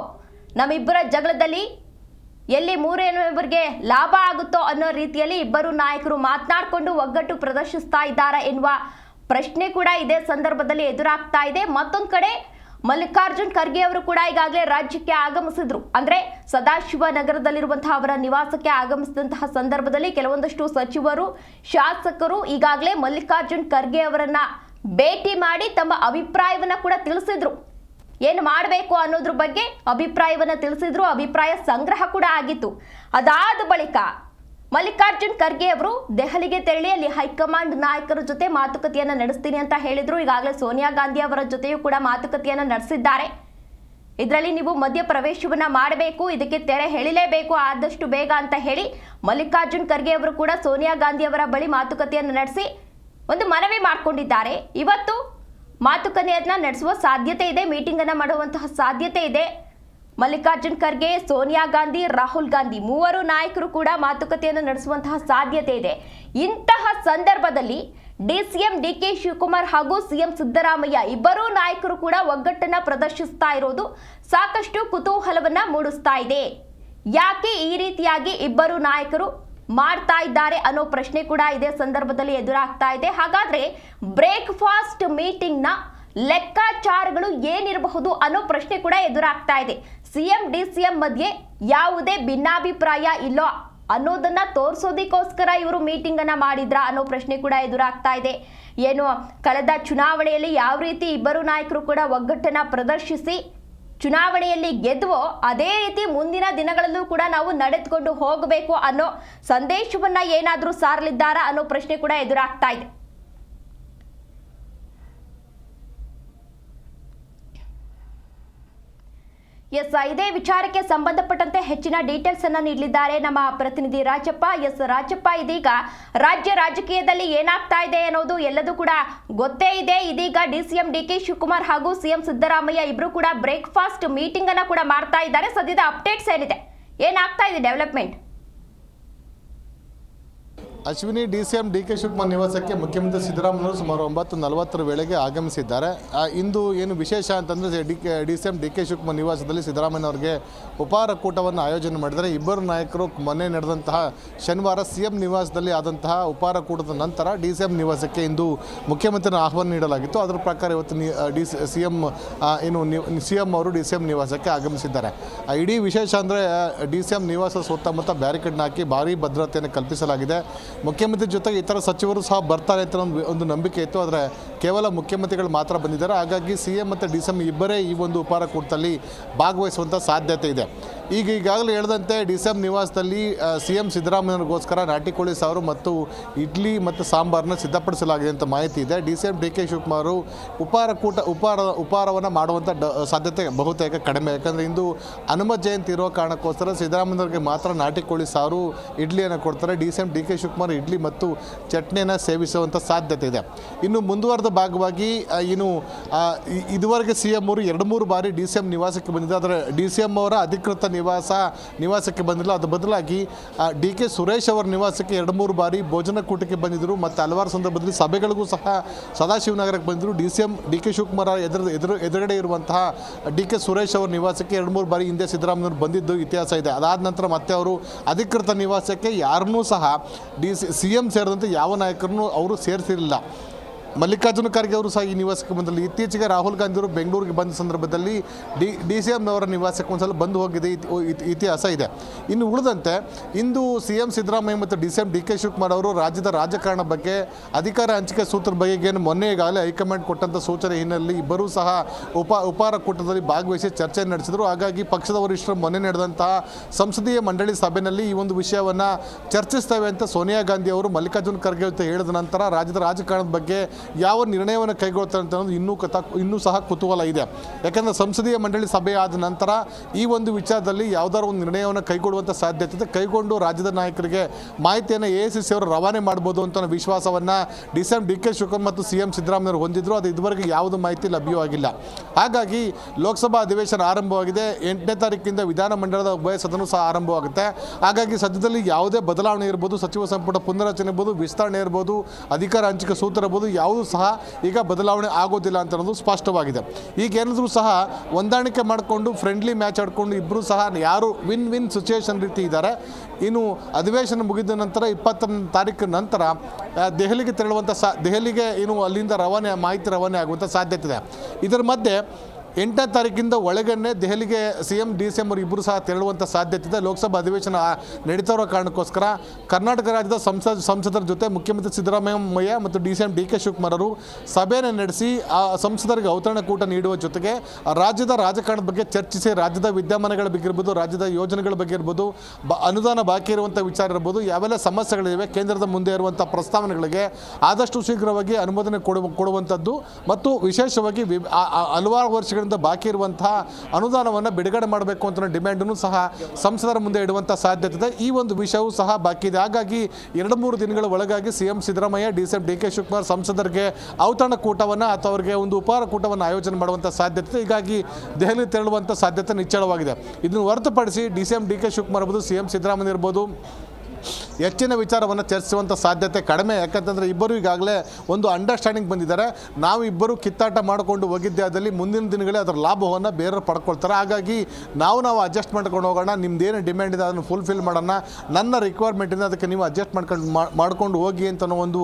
ನಮ್ಮಿಬ್ಬರ ಜಗಳದಲ್ಲಿ ಎಲ್ಲಿ ಮೂರನೇವರಿಗೆ ಲಾಭ ಆಗುತ್ತೋ ಅನ್ನೋ ರೀತಿಯಲ್ಲಿ ಇಬ್ಬರು ನಾಯಕರು ಮಾತನಾಡಿಕೊಂಡು ಒಗ್ಗಟ್ಟು ಪ್ರದರ್ಶಿಸ್ತಾ ಇದ್ದಾರೆ ಎನ್ನುವ ಪ್ರಶ್ನೆ ಕೂಡ ಇದೇ ಸಂದರ್ಭದಲ್ಲಿ ಎದುರಾಗ್ತಾ ಇದೆ. ಮತ್ತೊಂದು ಕಡೆ ಮಲ್ಲಿಕಾರ್ಜುನ್ ಖರ್ಗೆ ಅವರು ಕೂಡ ಈಗಾಗಲೇ ರಾಜ್ಯಕ್ಕೆ ಆಗಮಿಸಿದ್ರು. ಅಂದ್ರೆ ಸದಾಶಿವನಗರದಲ್ಲಿರುವಂತಹ ಅವರ ನಿವಾಸಕ್ಕೆ ಆಗಮಿಸಿದಂತಹ ಸಂದರ್ಭದಲ್ಲಿ ಕೆಲವೊಂದಷ್ಟು ಸಚಿವರು, ಶಾಸಕರು ಈಗಾಗಲೇ ಮಲ್ಲಿಕಾರ್ಜುನ್ ಖರ್ಗೆ ಅವರನ್ನ ಭೇಟಿ ಮಾಡಿ ತಮ್ಮ ಅಭಿಪ್ರಾಯವನ್ನ ಕೂಡ ತಿಳಿಸಿದ್ರು. ಏನು ಮಾಡಬೇಕು ಅನ್ನೋದ್ರ ಬಗ್ಗೆ ಅಭಿಪ್ರಾಯವನ್ನ ತಿಳಿಸಿದ್ರು. ಅಭಿಪ್ರಾಯ ಸಂಗ್ರಹ ಕೂಡ ಆಗಿತ್ತು. ಅದಾದ ಬಳಿಕ ಮಲ್ಲಿಕಾರ್ಜುನ್ ಖರ್ಗೆ ಅವರು ದೆಹಲಿಗೆ ತೆರಳಿ ಅಲ್ಲಿ ಹೈಕಮಾಂಡ್ ನಾಯಕರ ಜೊತೆ ಮಾತುಕತೆಯನ್ನ ನಡೆಸ್ತೀನಿ ಅಂತ ಹೇಳಿದ್ರು. ಈಗಾಗಲೇ ಸೋನಿಯಾ ಗಾಂಧಿ ಅವರ ಜೊತೆಯೂ ಕೂಡ ಮಾತುಕತೆಯನ್ನ ನಡೆಸಿದ್ದಾರೆ. ಇದರಲ್ಲಿ ನೀವು ಮಧ್ಯ ಪ್ರವೇಶವನ್ನ ಮಾಡಬೇಕು, ಇದಕ್ಕೆ ತೆರೆ ಎಳಿಲೇಬೇಕು ಆದಷ್ಟು ಬೇಗ ಅಂತ ಹೇಳಿ ಮಲ್ಲಿಕಾರ್ಜುನ್ ಖರ್ಗೆ ಅವರು ಕೂಡ ಸೋನಿಯಾ ಗಾಂಧಿ ಅವರ ಬಳಿ ಮಾತುಕತೆಯನ್ನು ನಡೆಸಿ ಒಂದು ಮನವಿ ಮಾಡಿಕೊಂಡಿದ್ದಾರೆ. ಇವತ್ತು ಮಾತುಕತೆಯನ್ನ ನಡೆಸುವ ಸಾಧ್ಯತೆ ಇದೆ, ಮೀಟಿಂಗ್ ಅನ್ನ ಮಾಡುವಂತಹ ಸಾಧ್ಯತೆ ಇದೆ. ಮಲ್ಲಿಕಾರ್ಜುನ್ ಖರ್ಗೆ, ಸೋನಿಯಾ ಗಾಂಧಿ, ರಾಹುಲ್ ಗಾಂಧಿ ಮೂವರು ನಾಯಕರು ಕೂಡ ಮಾತುಕತೆಯನ್ನು ನಡೆಸುವಂತಹ ಸಾಧ್ಯತೆ ಇದೆ. ಇಂತಹ ಸಂದರ್ಭದಲ್ಲಿ ಡಿಸಿಎಂ ಡಿಕೆ ಶಿವಕುಮಾರ್ ಹಾಗೂ ಸಿಎಂ ಸಿದ್ದರಾಮಯ್ಯ ಇಬ್ಬರೂ ನಾಯಕರು ಕೂಡ ಒಗ್ಗಟ್ಟನ್ನ ಪ್ರದರ್ಶಿಸ್ತಾ ಇರೋದು ಸಾಕಷ್ಟು ಕುತೂಹಲವನ್ನ ಮೂಡಿಸ್ತಾ ಇದೆ. ಯಾಕೆ ಈ ರೀತಿಯಾಗಿ ಇಬ್ಬರು ನಾಯಕರು ಮಾಡ್ತಾ ಇದ್ದಾರೆ ಅನ್ನೋ ಪ್ರಶ್ನೆ ಕೂಡ ಇದೇ ಸಂದರ್ಭದಲ್ಲಿ ಎದುರಾಗ್ತಾ ಇದೆ. ಹಾಗಾದ್ರೆ ಬ್ರೇಕ್ಫಾಸ್ಟ್ ಮೀಟಿಂಗ್ ನ ಲೆಕ್ಕಾಚಾರಗಳು ಏನಿರಬಹುದು ಅನ್ನೋ ಪ್ರಶ್ನೆ ಕೂಡ ಎದುರಾಗ್ತಾ ಇದೆ. ಸಿಎಂ ಡಿಸಿಎಂ ಮಧ್ಯೆ ಯಾವುದೇ ಭಿನ್ನಾಭಿಪ್ರಾಯ ಇಲ್ಲೋ ಅನ್ನೋದನ್ನ ತೋರಿಸೋದಕ್ಕೋಸ್ಕರ ಇವರು ಮೀಟಿಂಗ್ ಅನ್ನ ಮಾಡಿದ್ರ ಅನ್ನೋ ಪ್ರಶ್ನೆ ಕೂಡ ಎದುರಾಗ್ತಾ ಇದೆ. ಏನು ಕಳೆದ ಚುನಾವಣೆಯಲ್ಲಿ ಯಾವ ರೀತಿ ಇಬ್ಬರು ನಾಯಕರು ಕೂಡ ಒಗ್ಗಟ್ಟನ್ನ ಪ್ರದರ್ಶಿಸಿ ಚುನಾವಣೆಯಲ್ಲಿ ಗೆದ್ವೋ ಅದೇ ರೀತಿ ಮುಂದಿನ ದಿನಗಳಲ್ಲೂ ಕೂಡ ನಾವು ನಡೆದುಕೊಂಡು ಹೋಗಬೇಕು ಅನ್ನೋ ಸಂದೇಶವನ್ನ ಏನಾದ್ರೂ ಸಾರಲಿದ್ದಾರಾ ಅನ್ನೋ ಪ್ರಶ್ನೆ ಕೂಡ ಎದುರಾಗ್ತಾ ಇದೆ. ಇದೇ ವಿಚಾರಕ್ಕೆ ಸಂಬಂಧಪಟ್ಟಂತೆ ಹೆಚ್ಚಿನ ಡೀಟೇಲ್ಸ್ ಅನ್ನ ನೀಡಲಿದ್ದಾರೆ ನಮ್ಮ ಪ್ರತಿನಿಧಿ ರಾಜಪ್ಪ. ರಾಜಪ್ಪ, ಇದೀಗ ರಾಜ್ಯ ರಾಜಕೀಯದಲ್ಲಿ ಏನಾಗ್ತಾ ಇದೆ ಅನ್ನೋದು ಎಲ್ಲದೂ ಕೂಡ ಗೊತ್ತೇ ಇದೆ. ಇದೀಗ ಡಿಸಿಎಂ ಡಿಕೆ ಶಿವಕುಮಾರ್ ಹಾಗೂ ಸಿಎಂ ಸಿದ್ದರಾಮಯ್ಯ ಇಬ್ರು ಕೂಡ ಬ್ರೇಕ್ಫಾಸ್ಟ್ ಮೀಟಿಂಗ್ ಅನ್ನ ಕೂಡ ಮಾಡ್ತಾ ಇದ್ದಾರೆ. ಸದ್ಯದ ಅಪ್ಡೇಟ್ಸ್ ಏನಿದೆ, ಏನಾಗ್ತಾ ಇದೆ ಡೆವಲಪ್ಮೆಂಟ್? ಅಶ್ವಿನಿ, ಡಿಸಿಎಂ ಡಿಕೆ ಶಿವಕುಮಾರ್ ನಿವಾಸಕ್ಕೆ ಮುಖ್ಯಮಂತ್ರಿ ಸಿದ್ದರಾಮಯ್ಯವರು ಸುಮಾರು 9:40 ವೇಳೆಗೆ ಆಗಮಿಸಿದ್ದಾರೆ. ಇಂದು ಏನು ವಿಶೇಷ ಅಂತಂದರೆ ಡಿಸಿಎಂ ಡಿಕೆ ಶಿವಕುಮಾರ್ ನಿವಾಸದಲ್ಲಿ ಸಿದ್ದರಾಮಯ್ಯವ್ರಿಗೆ ಉಪಹಾರ ಕೂಟವನ್ನು ಆಯೋಜನೆ ಮಾಡಿದ್ದಾರೆ. ಇಬ್ಬರು ನಾಯಕರು ಮೊನ್ನೆ ನಡೆದಂತಹ ಶನಿವಾರ ಸಿಎಂ ನಿವಾಸದಲ್ಲಿ ಆದಂತಹ ಉಪಹಾರ ಕೂಟದ ನಂತರ ಡಿಸಿಎಂ ನಿವಾಸಕ್ಕೆ ಇಂದು ಮುಖ್ಯಮಂತ್ರಿನ ಆಹ್ವಾನ ನೀಡಲಾಗಿತ್ತು. ಅದರ ಪ್ರಕಾರ ಇವತ್ತು ಸಿಎಂ ಅವರು ಡಿಸಿಎಂ ನಿವಾಸಕ್ಕೆ ಆಗಮಿಸಿದ್ದಾರೆ. ಇಡೀ ವಿಶೇಷ ಅಂದರೆ ಡಿಸಿಎಂ ನಿವಾಸ ಸುತ್ತಮುತ್ತ ಬ್ಯಾರಿಕೇಡ್ನ ಹಾಕಿ ಭಾರೀ ಭದ್ರತೆಯನ್ನು ಕಲ್ಪಿಸಲಾಗಿದೆ. ಮುಖ್ಯಮಂತ್ರಿ ಜೊತೆಗೆ ಇತರ ಸಚಿವರು ಸಹ ಬರ್ತಾರೆ ಅಂತ ಒಂದು ನಂಬಿಕೆ ಇತ್ತು. ಆದರೆ ಕೇವಲ ಮುಖ್ಯಮಂತ್ರಿಗಳು ಮಾತ್ರ ಬಂದಿದ್ದಾರೆ. ಹಾಗಾಗಿ ಸಿಎಂ ಮತ್ತು ಡಿಸಿಎಂ ಇಬ್ಬರೇ ಈ ಒಂದು ಉಪಹಾರ ಕೂಟದಲ್ಲಿ ಭಾಗವಹಿಸುವಂಥ ಸಾಧ್ಯತೆ ಇದೆ. ಈಗಾಗಲೇ ಹೇಳಿದಂತೆ ಡಿಸಿಎಂ ನಿವಾಸದಲ್ಲಿ ಸಿಎಂ ಸಿದ್ದರಾಮಯ್ಯನಿಗೋಸ್ಕರ ನಾಟಿ ಕೋಳಿ ಸಾರು ಮತ್ತು ಇಡ್ಲಿ ಮತ್ತು ಸಾಂಬಾರನ್ನ ಸಿದ್ಧಪಡಿಸಲಾಗಿದೆ ಅಂತ ಮಾಹಿತಿ ಇದೆ. ಡಿಸಿಎಂ ಡಿಕೆ ಶಿವಕುಮಾರ್ ಉಪಹಾರವನ್ನು ಮಾಡುವಂಥ ಸಾಧ್ಯತೆ ಬಹುತೇಕ ಕಡಿಮೆ. ಯಾಕಂದರೆ ಇಂದು ಹನುಮ ಜಯಂತಿ ಇರೋ ಕಾರಣಕ್ಕೋಸ್ಕರ ಸಿದ್ದರಾಮಯ್ಯವ್ರಿಗೆ ಮಾತ್ರ ನಾಟಿ ಕೋಳಿ ಸಾರು ಇಡ್ಲಿಯನ್ನು ಕೊಡ್ತಾರೆ. ಡಿಸಿಎಂ ಡಿಕೆ ಶಿವಕುಮಾರ್ ಇಡ್ಲಿ ಮತ್ತು ಚಟ್ನಿಯನ್ನು ಸೇವಿಸುವಂಥ ಸಾಧ್ಯತೆ ಇದೆ. ಇನ್ನು ಮುಂದುವರೆದ ಭಾಗವಾಗಿ ಇದುವರೆಗೆ ಸಿಎಂ ಅವರು 2-3 ಬಾರಿ ಡಿಸಿಎಂ ನಿವಾಸಕ್ಕೆ ಬಂದಿದೆ. ಆದರೆ ಡಿಸಿಎಂ ಅವರ ಅಧಿಕೃತ ನಿವಾಸಕ್ಕೆ ಬಂದಿಲ್ಲ. ಅದು ಬದಲಾಗಿ ಡಿಕೆ ಸುರೇಶ್ ಅವರ ನಿವಾಸಕ್ಕೆ 2-3 ಬಾರಿ ಭೋಜನ ಕೂಟಕ್ಕೆ ಬಂದಿದ್ದರು ಮತ್ತು ಹಲವಾರು ಸಂದರ್ಭದಲ್ಲಿ ಸಭೆಗಳಿಗೂ ಸಹ ಸದಾಶಿವನಗರಕ್ಕೆ ಬಂದಿದ್ದರು. ಡಿಸಿಎಂ ಡಿಕೆ ಶಿವಕುಮಾರ್ ಎದುರುಗಡೆ ಇರುವಂತಹ ಡಿಕೆ ಸುರೇಶ್ ಅವರ ನಿವಾಸಕ್ಕೆ 2-3 ಬಾರಿ ಹಿಂದೆ ಸಿದ್ದರಾಮಯ್ಯವರು ಬಂದಿದ್ದು ಇತಿಹಾಸ ಇದೆ. ಅದಾದ ನಂತರ ಮತ್ತೆ ಅವರು ಅಧಿಕೃತ ನಿವಾಸಕ್ಕೆ ಯಾರನ್ನೂ ಸಹ ಸಿಎಂ ಸೇರಿದಂತೆ ಯಾವ ನಾಯಕರನ್ನು ಅವರು ಸೇರಿಸಿರಲಿಲ್ಲ. ಮಲ್ಲಿಕಾರ್ಜುನ ಖರ್ಗೆ ಅವರು ಸಹ ಈ ನಿವಾಸಕ್ಕೆ ಬಂದಲ್ಲಿ. ಇತ್ತೀಚೆಗೆ ರಾಹುಲ್ ಗಾಂಧಿ ಅವರು ಬೆಂಗಳೂರಿಗೆ ಬಂದ ಸಂದರ್ಭದಲ್ಲಿ ಡಿಸಿಎಂ ಅವರ ನಿವಾಸಕ್ಕೆ ಒಂದ್ಸಲ ಬಂದು ಹೋಗಿದೆ ಇತಿಹಾಸ ಇದೆ. ಇನ್ನು ಉಳಿದಂತೆ ಇಂದು ಸಿಎಂ ಸಿದ್ದರಾಮಯ್ಯ ಮತ್ತು ಡಿಸಿಎಂ ಡಿಕೆ ಶಿವಕುಮಾರ್ ಅವರು ರಾಜ್ಯದ ರಾಜಕಾರಣ ಬಗ್ಗೆ, ಅಧಿಕಾರ ಹಂಚಿಕೆ ಸೂತ್ರದ ಬಗ್ಗೆ ಮೊನ್ನೆ ಈಗಾಗಲೇ ಹೈಕಮಾಂಡ್ ಕೊಟ್ಟಂಥ ಸೂಚನೆ ಹಿನ್ನೆಲೆಯಲ್ಲಿ ಇಬ್ಬರೂ ಸಹ ಉಪಹಾರ ಕೂಟದಲ್ಲಿ ಭಾಗವಹಿಸಿ ಚರ್ಚೆ ನಡೆಸಿದರು. ಹಾಗಾಗಿ ಪಕ್ಷದ ವರಿಷ್ಠರು ಮೊನ್ನೆ ನಡೆದಂತಹ ಸಂಸದೀಯ ಮಂಡಳಿ ಸಭೆಯಲ್ಲಿ ಈ ಒಂದು ವಿಷಯವನ್ನು ಚರ್ಚಿಸ್ತೇವೆ ಅಂತ ಸೋನಿಯಾ ಗಾಂಧಿ ಅವರು ಮಲ್ಲಿಕಾರ್ಜುನ ಖರ್ಗೆ ಜೊತೆ ಹೇಳಿದ ನಂತರ ರಾಜ್ಯದ ರಾಜಕಾರಣದ ಬಗ್ಗೆ ಯಾವ ನಿರ್ಣಯವನ್ನು ಕೈಗೊಳ್ತಾರೆ ಅಂತ ಅನ್ನೋದು ಇನ್ನೂ ಸಹ ಕುತೂಹಲ ಇದೆ. ಯಾಕಂದರೆ ಸಂಸದೀಯ ಮಂಡಳಿ ಸಭೆ ಆದ ನಂತರ ಈ ಒಂದು ವಿಚಾರದಲ್ಲಿ ಯಾವುದಾದ್ರು ಒಂದು ನಿರ್ಣಯವನ್ನು ಕೈಗೊಳ್ಳುವಂಥ ಸಾಧ್ಯತೆ ಇದೆ. ಕೈಗೊಂಡು ರಾಜ್ಯದ ನಾಯಕರಿಗೆ ಮಾಹಿತಿಯನ್ನು AICC ಅವರು ರವಾನೆ ಮಾಡ್ಬೋದು ಅಂತ ವಿಶ್ವಾಸವನ್ನು DK ಶಿವಕುಮಾರ್ ಮತ್ತು CM ಸಿದ್ದರಾಮಯ್ಯ ಹೊಂದಿದ್ರು. ಅದು ಇದುವರೆಗೆ ಯಾವುದೇ ಮಾಹಿತಿ ಲಭ್ಯವಾಗಿಲ್ಲ. ಹಾಗಾಗಿ ಲೋಕಸಭಾ ಅಧಿವೇಶನ ಆರಂಭವಾಗಿದೆ. 8ನೇ ತಾರೀಕಿಂದ ವಿಧಾನಮಂಡಲದ ಉಭಯ ಸದನ ಸಹ ಆರಂಭವಾಗುತ್ತೆ. ಹಾಗಾಗಿ ಸದ್ಯದಲ್ಲಿ ಯಾವುದೇ ಬದಲಾವಣೆ ಇರ್ಬೋದು, ಸಚಿವ ಸಂಪುಟ ಪುನರಚನೆ ಇರ್ಬೋದು, ವಿಸ್ತರಣೆ ಇರ್ಬೋದು, ಅಧಿಕಾರ ಹಂಚಿಕೆ ಸೂತ್ರ ಇರ್ಬೋದು, ಯಾವುದೂ ಸಹ ಈಗ ಬದಲಾವಣೆ ಆಗೋದಿಲ್ಲ ಅಂತ ಅನ್ನೋದು ಸ್ಪಷ್ಟವಾಗಿದೆ. ಈಗ ಏನಾದರೂ ಸಹ ಹೊಂದಾಣಿಕೆ ಮಾಡಿಕೊಂಡು ಫ್ರೆಂಡ್ಲಿ ಮ್ಯಾಚ್ ಆಡಿಕೊಂಡು ಇಬ್ಬರು ಸಹ ಯಾರು ವಿನ್ ವಿನ್ ಸಿಚುವೇಶನ್ ರೀತಿ ಇದ್ದಾರೆ. ಇನ್ನು ಅಧಿವೇಶನ ಮುಗಿದ ನಂತರ 20ನೇ ತಾರೀಕು ನಂತರ ದೆಹಲಿಗೆ ತೆರಳುವಂಥ ದೆಹಲಿಗೆ ಅಲ್ಲಿಂದ ಮಾಹಿತಿ ರವಾನೆ ಆಗುವಂಥ ಸಾಧ್ಯತೆ ಇದೆ. ಇದರ ಮಧ್ಯೆ 8ನೇ ತಾರೀಕಿಂದ ಒಳಗನ್ನೇ ದೆಹಲಿಗೆ CM DCM ಅವರು ಇಬ್ಬರು ಸಹ ತೆರಳುವಂಥ ಸಾಧ್ಯತೆ ಇದೆ. ಲೋಕಸಭಾ ಅಧಿವೇಶನ ನಡೀತಾ ಇರೋ ಕಾರಣಕ್ಕೋಸ್ಕರ ಕರ್ನಾಟಕ ರಾಜ್ಯದ ಸಂಸದರ ಜೊತೆ ಮುಖ್ಯಮಂತ್ರಿ ಸಿದ್ದರಾಮಯ್ಯ ಮತ್ತು DK ಶಿವಕುಮಾರ್ ಅವರು ಸಭೆಯನ್ನು ನಡೆಸಿ ಆ ಸಂಸದರಿಗೆ ಔತಣಕೂಟ ನೀಡುವ ಜೊತೆಗೆ ರಾಜ್ಯದ ರಾಜಕಾರಣದ ಬಗ್ಗೆ ಚರ್ಚಿಸಿ, ರಾಜ್ಯದ ವಿದ್ಯಮಾನಗಳ ಬಗ್ಗೆ ಇರ್ಬೋದು, ರಾಜ್ಯದ ಯೋಜನೆಗಳ ಬಗ್ಗೆ ಇರ್ಬೋದು, ಅನುದಾನ ಬಾಕಿ ಇರುವಂಥ ವಿಚಾರ ಇರ್ಬೋದು, ಯಾವೆಲ್ಲ ಸಮಸ್ಯೆಗಳಿವೆ, ಕೇಂದ್ರದ ಮುಂದೆ ಇರುವಂಥ ಪ್ರಸ್ತಾವನೆಗಳಿಗೆ ಆದಷ್ಟು ಶೀಘ್ರವಾಗಿ ಅನುಮೋದನೆ ಕೊಡುವಂಥದ್ದು ಮತ್ತು ವಿಶೇಷವಾಗಿ ಹಲವಾರು ವರ್ಷಗಳ ಬಾಕಿ ಇರುವಂತಹ ಅನುದಾನವನ್ನು ಬಿಡುಗಡೆ ಮಾಡಬೇಕು ಅಂತ ಡಿಮ್ಯಾಂಡನ್ನು ಸಹ ಸಂಸದರ ಮುಂದೆ ಇಡುವಂಥ ಸಾಧ್ಯತೆ ಇದೆ. ಈ ಒಂದು ವಿಷಯವೂ ಸಹ ಬಾಕಿ ಇದೆ. ಹಾಗಾಗಿ 2-3 ದಿನಗಳ ಒಳಗಾಗಿ CM ಸಿದ್ದರಾಮಯ್ಯ, DK ಶಿವಕುಮಾರ್ ಸಂಸದರಿಗೆ ಔತಣಕೂಟವನ್ನು ಅಥವಾ ಅವರಿಗೆ ಒಂದು ಉಪಹಾರ ಕೂಟವನ್ನು ಆಯೋಜನೆ ಮಾಡುವಂಥ ಸಾಧ್ಯತೆ ಇದೆ. ಹೀಗಾಗಿ ದೆಹಲಿ ತೆರಳುವಂಥ ಸಾಧ್ಯತೆ ನಿಚ್ಚಳವಾಗಿದೆ. ಇದನ್ನು ಹೊರತುಪಡಿಸಿ DK ಶಿವಕುಮಾರ್ ಇರ್ಬೋದು, CM ಸಿದ್ದರಾಮಯ್ಯ ಇರ್ಬೋದು, ಹೆಚ್ಚಿನ ವಿಚಾರವನ್ನು ಚರ್ಚಿಸುವಂಥ ಸಾಧ್ಯತೆ ಕಡಿಮೆ. ಯಾಕಂತಂದರೆ ಇಬ್ಬರು ಈಗಾಗಲೇ ಒಂದು ಅಂಡರ್ಸ್ಟ್ಯಾಂಡಿಂಗ್ ಬಂದಿದ್ದಾರೆ. ನಾವು ಇಬ್ಬರು ಕಿತ್ತಾಟ ಮಾಡಿಕೊಂಡು ಹೋಗಿದ್ದೆ, ಅದರಲ್ಲಿ ಮುಂದಿನ ದಿನಗಳೇ ಅದರ ಲಾಭವನ್ನು ಬೇರೆಯವರು ಪಡ್ಕೊಳ್ತಾರೆ. ಹಾಗಾಗಿ ನಾವು ಅಡ್ಜಸ್ಟ್ ಮಾಡ್ಕೊಂಡು ಹೋಗೋಣ, ನಿಮ್ದೇನು ಡಿಮ್ಯಾಂಡ್ ಇದೆ ಅದನ್ನು ಫುಲ್ಫಿಲ್ ಮಾಡೋಣ, ನನ್ನ ರಿಕ್ವೈರ್ಮೆಂಟಿಂದ ಅದಕ್ಕೆ ನೀವು ಅಡ್ಜಸ್ಟ್ ಮಾಡ್ಕೊಂಡು ಹೋಗಿ ಅಂತ ಒಂದು